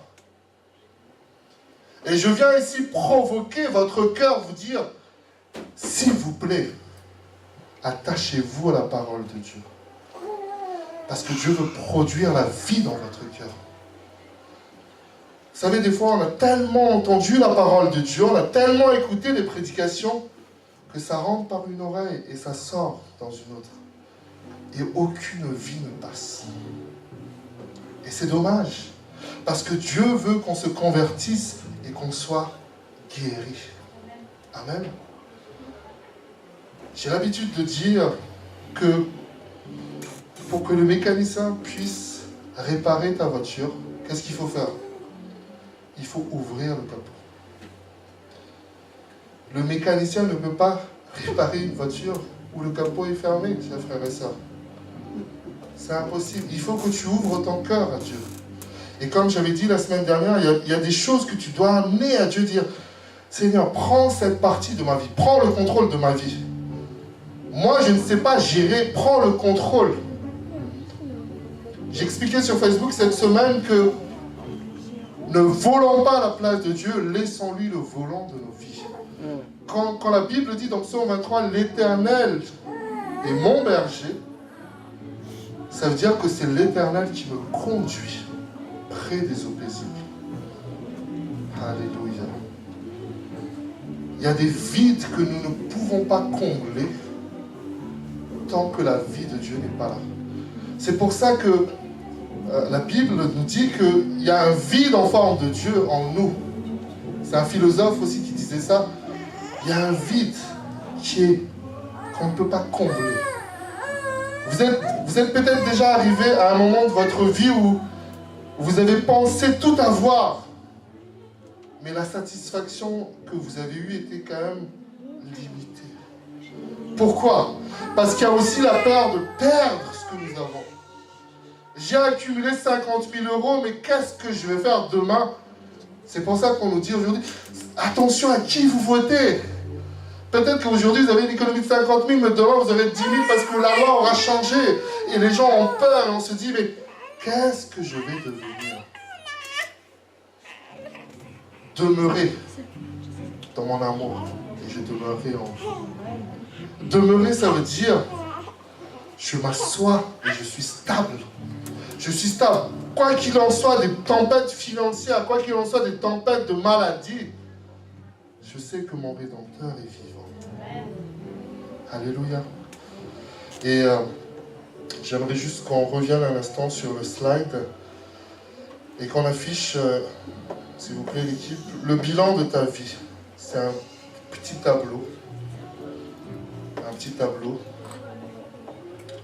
Et je viens ici provoquer votre cœur, vous dire, s'il vous plaît, attachez-vous à la parole de Dieu. Parce que Dieu veut produire la vie dans votre cœur. Vous savez, des fois, on a tellement entendu la parole de Dieu, on a tellement écouté les prédications, que ça rentre par une oreille et ça sort dans une autre. Et aucune vie ne passe. Et c'est dommage. Parce que Dieu veut qu'on se convertisse et qu'on soit guéri. Amen. J'ai l'habitude de dire que pour que le mécanicien puisse réparer ta voiture, qu'est-ce qu'il faut faire? Il faut ouvrir le capot. Le mécanicien ne peut pas réparer une voiture où le capot est fermé, chers frères et sœurs. C'est impossible. Il faut que tu ouvres ton cœur à Dieu. Et comme j'avais dit la semaine dernière, il y a des choses que tu dois amener à Dieu, dire, Seigneur, prends cette partie de ma vie, prends le contrôle de ma vie. Moi, je ne sais pas gérer, prends le contrôle. J'expliquais sur Facebook cette semaine que ne volons pas la place de Dieu, laissons-lui le volant de nos vies. Quand la Bible dit dans Psaume 23, l'Éternel est mon berger, ça veut dire que c'est l'Éternel qui me conduit près des eaux paisibles. Alléluia. Il y a des vides que nous ne pouvons pas combler tant que la vie de Dieu n'est pas là. C'est pour ça que la Bible nous dit qu'il y a un vide en forme de Dieu en nous. C'est un philosophe aussi qui disait ça. Il y a un vide qu'on ne peut pas combler. Vous êtes peut-être déjà arrivé à un moment de votre vie où vous avez pensé tout avoir, mais la satisfaction que vous avez eue était quand même limitée. Pourquoi? Parce qu'il y a aussi la peur de perdre ce que nous avons. J'ai accumulé 50 000 €, mais qu'est-ce que je vais faire demain? C'est pour ça qu'on nous dit aujourd'hui, attention à qui vous votez. Peut-être qu'aujourd'hui vous avez une économie de 50 000, mais demain vous avez 10 000 parce que la loi aura changé. Et les gens ont peur et on se dit, mais qu'est-ce que je vais devenir? Demeurer dans mon amour et je demeurerai en vous. Demeurer, ça veut dire, je m'assois et je suis stable. Je suis stable. Quoi qu'il en soit, des tempêtes financières, quoi qu'il en soit, des tempêtes de maladie, je sais que mon Rédempteur est vivant. Alléluia. Et j'aimerais juste qu'on revienne un instant sur le slide et qu'on affiche, s'il vous plaît l'équipe, le bilan de ta vie. C'est un petit tableau. Un petit tableau.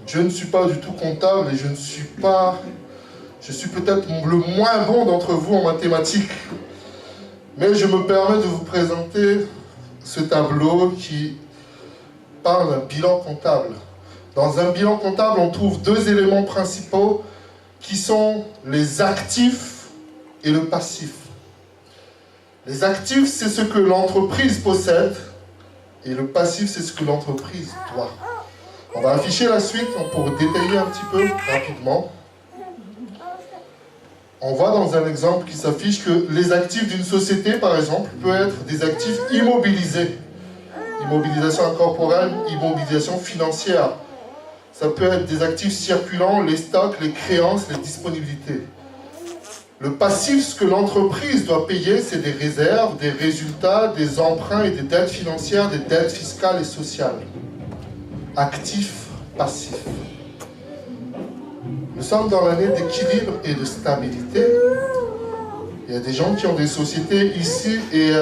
Je ne suis pas du tout comptable et je suis peut-être le moins bon d'entre vous en mathématiques. Mais je me permets de vous présenter ce tableau qui parle d'un bilan comptable. Dans un bilan comptable, on trouve deux éléments principaux qui sont les actifs et le passif. Les actifs, c'est ce que l'entreprise possède Et le passif, c'est ce que l'entreprise doit. On va afficher la suite pour détailler un petit peu rapidement. On voit dans un exemple qui s'affiche que les actifs d'une société, par exemple, peuvent être des actifs immobilisés. Immobilisation incorporelle, immobilisation financière. Ça peut être des actifs circulants, les stocks, les créances, les disponibilités. Le passif, ce que l'entreprise doit payer, c'est des réserves, des résultats, des emprunts et des dettes financières, des dettes fiscales et sociales. Actif, passif. Nous sommes dans l'année d'équilibre et de stabilité. Il y a des gens qui ont des sociétés ici et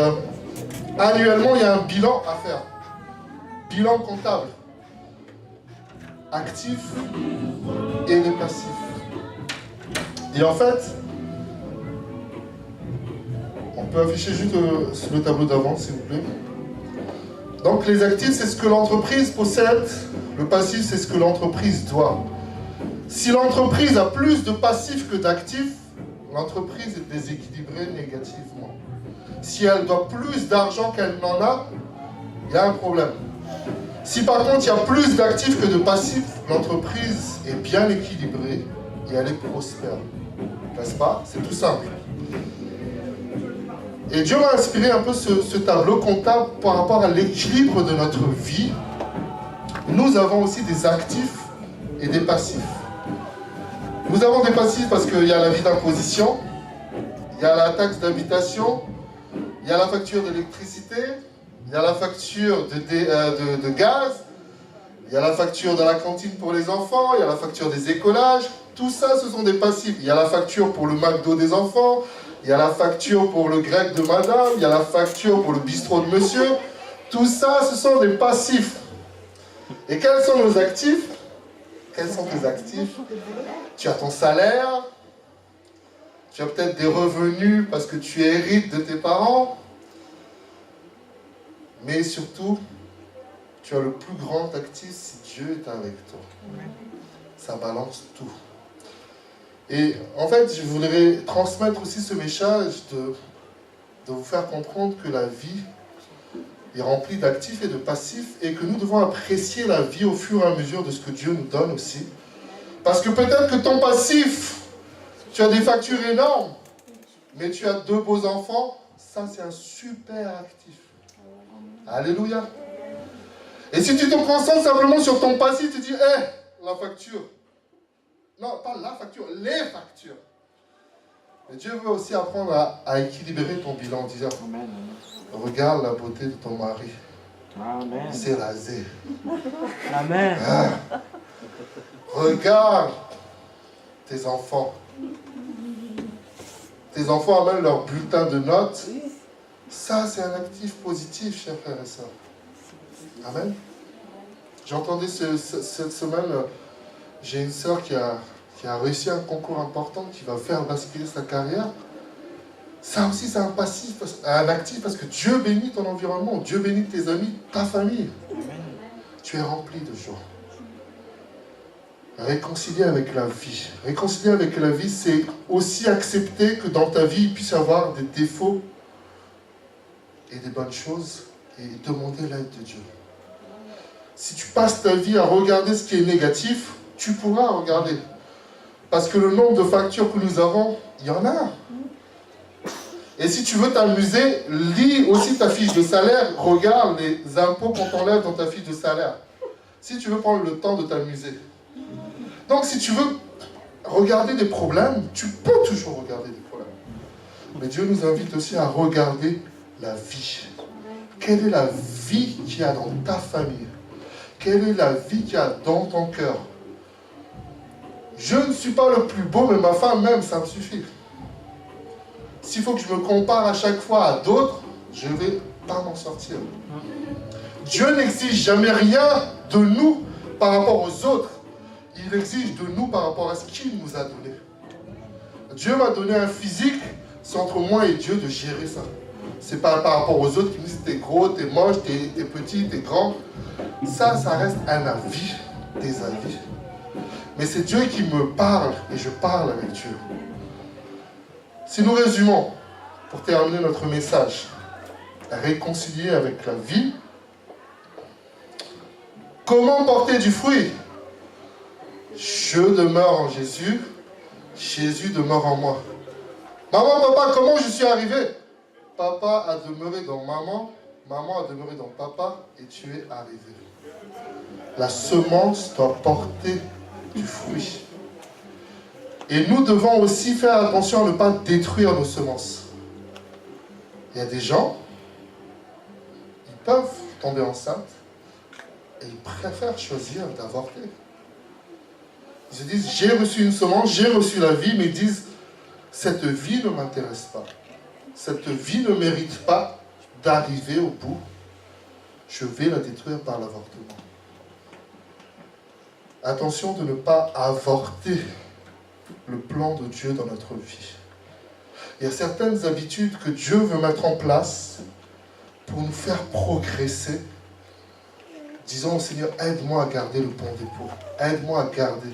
annuellement, il y a un bilan à faire. Bilan comptable. Actif et les passifs. Et en fait, on peut afficher juste sur le tableau d'avant, s'il vous plaît. Donc les actifs, c'est ce que l'entreprise possède. Le passif, c'est ce que l'entreprise doit. Si l'entreprise a plus de passifs que d'actifs, l'entreprise est déséquilibrée négativement. Si elle doit plus d'argent qu'elle n'en a, il y a un problème. Si par contre il y a plus d'actifs que de passifs, l'entreprise est bien équilibrée et elle est prospère. N'est-ce pas? C'est tout simple. Et Dieu m'a inspiré un peu ce tableau comptable par rapport à l'équilibre de notre vie. Nous avons aussi des actifs et des passifs. Nous avons des passifs parce qu'il y a la vie d'imposition, il y a la taxe d'habitation, il y a la facture d'électricité, il y a la facture de gaz, il y a la facture de la cantine pour les enfants, il y a la facture des écolages. Tout ça, ce sont des passifs. Il y a la facture pour le McDo des enfants, il y a la facture pour le grec de madame, il y a la facture pour le bistrot de monsieur. Tout ça, ce sont des passifs. Et quels sont nos actifs? Quels sont tes actifs? Tu as ton salaire, tu as peut-être des revenus parce que tu hérites de tes parents, mais surtout, tu as le plus grand actif si Dieu est avec toi. Ça balance tout. Et en fait, je voudrais transmettre aussi ce message de vous faire comprendre que la vie est remplie d'actifs et de passifs et que nous devons apprécier la vie au fur et à mesure de ce que Dieu nous donne aussi. Parce que peut-être que ton passif, tu as des factures énormes, mais tu as 2 beaux enfants, ça c'est un super actif. Alléluia. Et si tu te concentres simplement sur ton passif, tu dis, la facture. Non, pas la facture, les factures. Mais Dieu veut aussi apprendre à équilibrer ton bilan en disant, regarde la beauté de ton mari. Amen. Il s'est rasé. Amen. Ah. Regarde tes enfants. Tes enfants amènent leur bulletin de notes. Ça, c'est un actif positif, chers frères et sœurs. Amen. J'entendais cette semaine, j'ai une sœur qui a réussi un concours important, qui va faire basculer sa carrière. Ça aussi, c'est un passif, un actif, parce que Dieu bénit ton environnement, Dieu bénit tes amis, ta famille. Tu es rempli de joie. Réconcilier avec la vie. Réconcilier avec la vie, c'est aussi accepter que dans ta vie, il puisse y avoir des défauts et des bonnes choses et demander l'aide de Dieu. Si tu passes ta vie à regarder ce qui est négatif, tu pourras regarder. Parce que le nombre de factures que nous avons, il y en a. Et si tu veux t'amuser, lis aussi ta fiche de salaire, regarde les impôts qu'on t'enlève dans ta fiche de salaire. Si tu veux prendre le temps de t'amuser. Donc si tu veux regarder des problèmes, tu peux toujours regarder des problèmes. Mais Dieu nous invite aussi à regarder la vie. Quelle est la vie qu'il y a dans ta famille? Quelle est la vie qu'il y a dans ton cœur? Je ne suis pas le plus beau, mais ma femme même, ça me suffit. S'il faut que je me compare à chaque fois à d'autres, je ne vais pas m'en sortir. Dieu n'exige jamais rien de nous par rapport aux autres. Il exige de nous par rapport à ce qu'il nous a donné. Dieu m'a donné un physique, c'est entre moi et Dieu de gérer ça. C'est pas par rapport aux autres qui me disent t'es gros, t'es moche, t'es petit, t'es grand. Ça reste un avis, des avis. Mais c'est Dieu qui me parle et je parle avec Dieu. Si nous résumons, pour terminer notre message, réconcilier avec la vie, Comment porter du fruit? Je demeure en Jésus, Jésus demeure en moi. Maman, papa, comment je suis arrivé? Papa a demeuré dans maman, maman a demeuré dans papa, et tu es arrivé. La semence doit porter du fruit. Et nous devons aussi faire attention à ne pas détruire nos semences. Il y a des gens, ils peuvent tomber enceintes et ils préfèrent choisir d'avorter. Ils se disent, j'ai reçu une semence, j'ai reçu la vie, mais ils disent, cette vie ne m'intéresse pas. Cette vie ne mérite pas d'arriver au bout. Je vais la détruire par l'avortement. Attention de ne pas avorter le plan de Dieu dans notre vie. Il y a certaines habitudes que Dieu veut mettre en place pour nous faire progresser. Disons au Seigneur, aide-moi à garder le bon dépôt. Aide-moi à garder.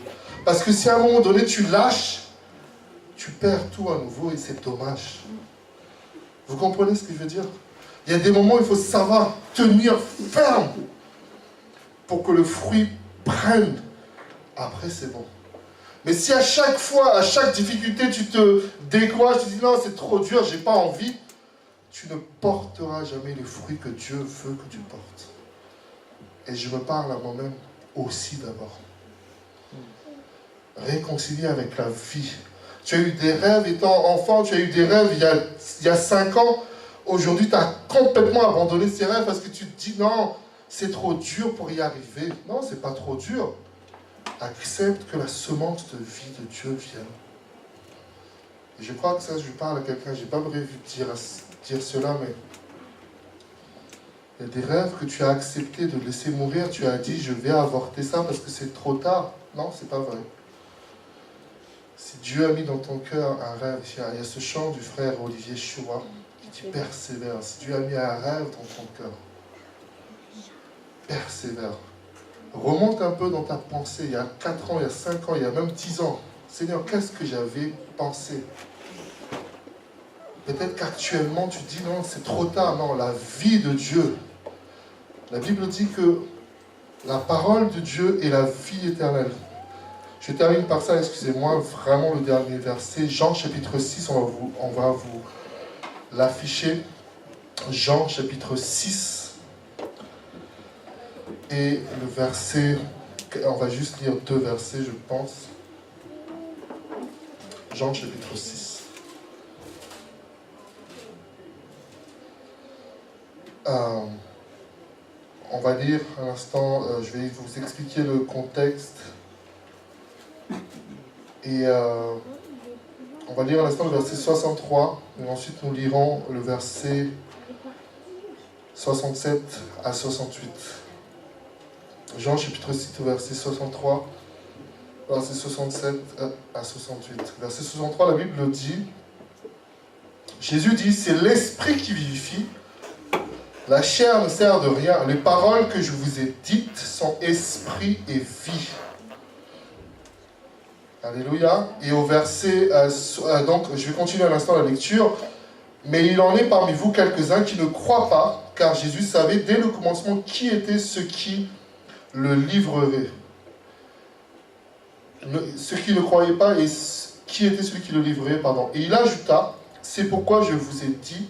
Parce que si à un moment donné tu lâches, tu perds tout à nouveau et c'est dommage. Vous comprenez ce que je veux dire? Il y a des moments où il faut savoir tenir ferme pour que le fruit prenne. Après, c'est bon. Mais si à chaque fois, à chaque difficulté, tu te décourages, tu dis non, c'est trop dur, j'ai pas envie, tu ne porteras jamais les fruits que Dieu veut que tu portes. Et je me parle à moi-même aussi d'abord. Réconcilier avec la vie. Tu as eu des rêves étant enfant, tu as eu des rêves il y a 5 ans. Aujourd'hui, tu as complètement abandonné ces rêves parce que tu te dis non, c'est trop dur pour y arriver. Non, c'est pas trop dur. Accepte que la semence de vie de Dieu vienne. Et je crois que ça, je parle à quelqu'un, je n'ai pas prévu de dire cela, mais il y a des rêves que tu as accepté de laisser mourir. Tu as dit, je vais avorter ça parce que c'est trop tard. Non, c'est pas vrai. Si Dieu a mis dans ton cœur un rêve, il y a ce chant du frère Olivier Choua qui dit persévère. Si Dieu a mis un rêve dans ton cœur, persévère. Remonte un peu dans ta pensée, il y a 4 ans, il y a 5 ans, il y a même 10 ans. Seigneur, qu'est-ce que j'avais pensé? Peut-être qu'actuellement tu dis non, c'est trop tard. Non, la vie de Dieu. La Bible dit que la parole de Dieu est la vie éternelle. Je termine par ça, excusez-moi, vraiment le dernier verset. Jean chapitre 6, on va vous l'afficher. Jean chapitre 6. Et le verset, on va juste lire 2 versets, je pense. Jean chapitre 6. On va lire un instant, je vais vous expliquer le contexte. Et on va lire un instant le verset 63, et ensuite nous lirons le verset 67 à 68. Jean chapitre 6, verset 63, verset 67 à 68. Verset 63, la Bible dit, Jésus dit, c'est l'esprit qui vivifie, la chair ne sert de rien, les paroles que je vous ai dites sont esprit et vie. Alléluia. Et au verset, donc je vais continuer à l'instant la lecture, mais il en est parmi vous quelques-uns qui ne croient pas, car Jésus savait dès le commencement qui étaient ceux qui le livrerait. Ceux qui ne croyaient pas et qui était celui qui le livrerait, pardon. Et il ajouta, c'est pourquoi je vous ai dit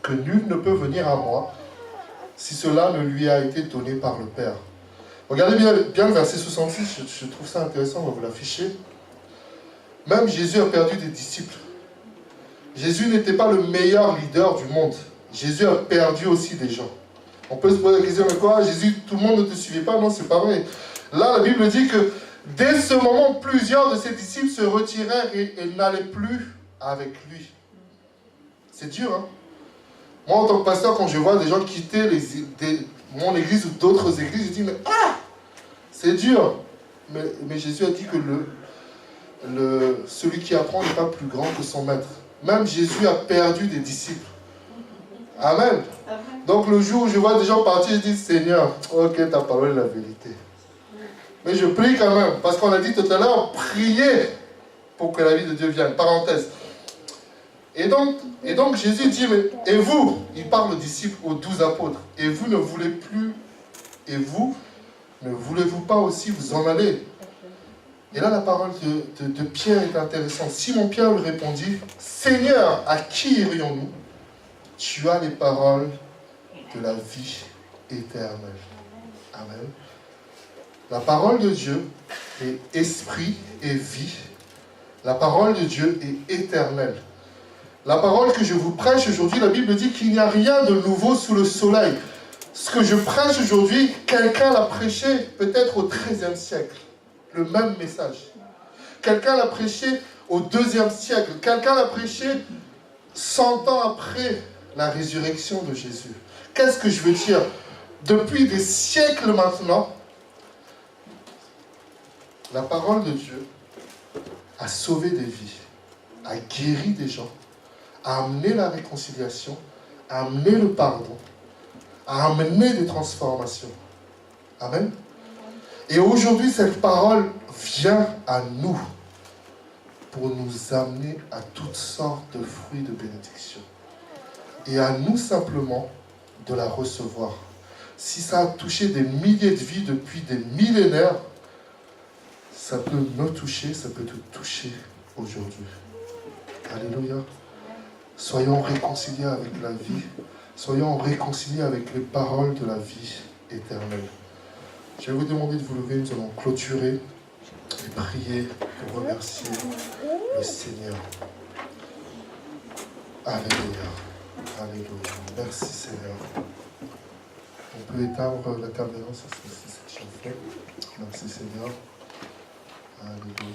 que nul ne peut venir à moi si cela ne lui a été donné par le Père. Regardez bien le verset 66, je trouve ça intéressant, on va vous l'afficher. Même Jésus a perdu des disciples. Jésus n'était pas le meilleur leader du monde. Jésus a perdu aussi des gens. On peut se poser la question, mais quoi, Jésus, tout le monde ne te suivait pas? Non, c'est pas vrai. Là, la Bible dit que dès ce moment, plusieurs de ses disciples se retirèrent et n'allaient plus avec lui. C'est dur, hein? Moi, en tant que pasteur, quand je vois des gens quitter mon église ou d'autres églises, je dis, mais c'est dur. Mais Jésus a dit que celui qui apprend n'est pas plus grand que son maître. Même Jésus a perdu des disciples. Amen. Donc le jour où je vois des gens partir, je dis, Seigneur, ok, ta parole est la vérité. Mais je prie quand même, parce qu'on a dit tout à l'heure, priez pour que la vie de Dieu vienne. Parenthèse. Et donc Jésus dit, mais, et vous, il parle aux disciples, aux 12 apôtres, et vous ne voulez plus, et vous Ne voulez-vous pas aussi vous en aller? Et là, la parole de Pierre est intéressante. Simon-Pierre lui répondit, Seigneur, à qui irions-nous? Tu as les paroles de la vie éternelle. Amen. La parole de Dieu est esprit et vie. La parole de Dieu est éternelle. La parole que je vous prêche aujourd'hui, la Bible dit qu'il n'y a rien de nouveau sous le soleil. Ce que je prêche aujourd'hui, quelqu'un l'a prêché peut-être au XIIIe siècle. Le même message. Quelqu'un l'a prêché au IIe siècle. Quelqu'un l'a prêché 100 ans après la résurrection de Jésus. Qu'est-ce que je veux dire? Depuis des siècles maintenant, la parole de Dieu a sauvé des vies, a guéri des gens, a amené la réconciliation, a amené le pardon, a amené des transformations. Amen. Et aujourd'hui, cette parole vient à nous pour nous amener à toutes sortes de fruits de bénédiction. Et à nous simplement de la recevoir. Si ça a touché des milliers de vies depuis des millénaires, ça peut me toucher, ça peut te toucher aujourd'hui. Alléluia. Soyons réconciliés avec la vie. Soyons réconciliés avec les paroles de la vie éternelle. Je vais vous demander de vous lever, nous allons clôturer et prier pour remercier le Seigneur. Alléluia. Alléluia. Merci Seigneur. On peut éteindre la caméra, ça c'est déjà fait. Merci Seigneur. Alléluia.